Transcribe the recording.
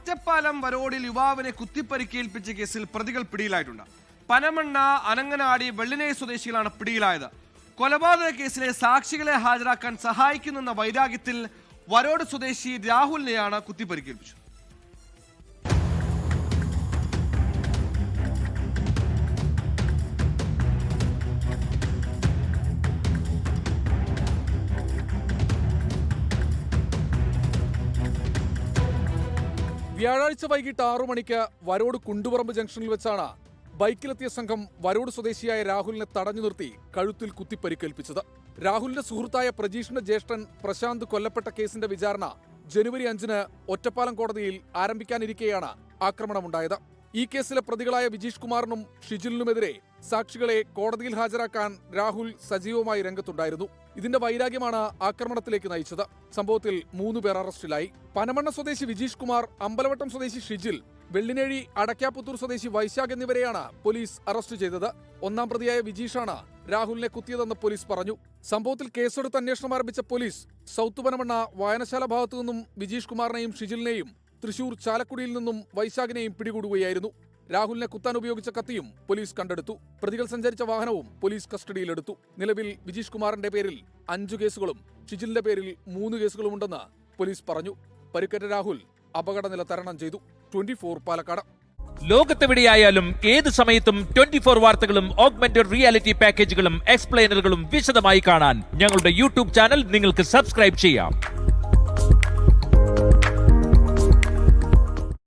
ഒറ്റപ്പാലം വരോടിൽ യുവാവിനെ കുത്തിപ്പരിക്കേൽപ്പിച്ച കേസിൽ പ്രതികൾ പിടിയിലായിട്ടുണ്ട്. പനമണ്ണ, അനങ്ങനാടി, വെള്ളിനേഴി സ്വദേശികളാണ് പിടിയിലായത്. കൊലപാതക കേസിലെ സാക്ഷികളെ ഹാജരാക്കാൻ സഹായിക്കുന്നെന്ന വൈരാഗ്യത്തിൽ വരോട് സ്വദേശി രാഹുലിനെയാണ് കുത്തിപ്പരിക്കേൽപ്പിച്ചത്. വ്യാഴാഴ്ച വൈകിട്ട് 6 മണിക്ക് വരോട് കുണ്ടുപറമ്പ് ജംഗ്ഷനിൽ വെച്ചാണ് ബൈക്കിലെത്തിയ സംഘം വരോട് സ്വദേശിയായ രാഹുലിനെ തടഞ്ഞു നിർത്തി കഴുത്തിൽ കുത്തിപ്പരിക്കേൽപ്പിച്ചത്. രാഹുലിന്റെ സുഹൃത്തായ പ്രജീഷിന്റെ ജ്യേഷ്ഠൻ പ്രശാന്ത് കൊല്ലപ്പെട്ട കേസിന്റെ വിചാരണ ജനുവരി 5-ന് ഒറ്റപ്പാലം കോടതിയിൽ ആരംഭിക്കാനിരിക്കെയാണ് ആക്രമണമുണ്ടായത്. ഈ കേസിലെ പ്രതികളായ വിജീഷ് കുമാറിനും ഷിജിലിനുമെതിരെ സാക്ഷികളെ കോടതിയിൽ ഹാജരാക്കാൻ രാഹുൽ സജീവമായി രംഗത്തുണ്ടായിരുന്നു. ഇതിന്റെ വൈരാഗ്യമാണ് ആക്രമണത്തിലേക്ക് നയിച്ചത്. സംഭവത്തിൽ 3 പേർ അറസ്റ്റിലായി. പനമണ്ണ സ്വദേശി വിജീഷ് കുമാർ, അമ്പലവട്ടം സ്വദേശി ഷിജിൽ, വെള്ളിനേഴി അടയ്ക്കാപുത്തൂർ സ്വദേശി വൈശാഖ് എന്നിവരെയാണ് പോലീസ് അറസ്റ്റ് ചെയ്തത്. 1-ാം പ്രതിയായ വിജീഷാണ് രാഹുലിനെ കുത്തിയതെന്ന് പോലീസ് പറഞ്ഞു. സംഭവത്തിൽ കേസെടുത്ത് അന്വേഷണം ആരംഭിച്ച പോലീസ് സൗത്ത് പനമണ്ണ വായനശാല ഭാഗത്തു നിന്നും വിജീഷ് കുമാറിനെയും ഷിജിലിനെയും തൃശൂർ ചാലക്കുടിയിൽ നിന്നും വൈശാഖിനെയും പിടികൂടുകയായിരുന്നു. രാഹുലിനെ കുത്താൻ ഉപയോഗിച്ച കത്തിയും പോലീസ് കണ്ടെടുത്തു. പ്രതികൾ സഞ്ചരിച്ച വാഹനവും പോലീസ് കസ്റ്റഡിയിലെടുത്തു. നിലവിൽ വിജീഷ് കുമാറിന്റെ പേരിൽ 5 കേസുകളും ഷിജിലിന്റെ പേരിൽ 3 കേസുകളുമുണ്ടെന്ന് പോലീസ് പറഞ്ഞു. പരിക്കേറ്റ രാഹുൽ അപകടനില തരണം ചെയ്തു. 24 പാലക്കാട്. ലോകത്തെവിടെയായാലും ഏത് സമയത്തും 24 വാർത്തകളും ഓഗ്മെന്റഡ് റിയാലിറ്റി പാക്കേജുകളും എക്സ്പ്ലെയിനറുകളും വിശദമായി കാണാൻ ഞങ്ങളുടെ യൂട്യൂബ് ചാനൽ നിങ്ങൾക്ക് സബ്സ്ക്രൈബ് ചെയ്യാം.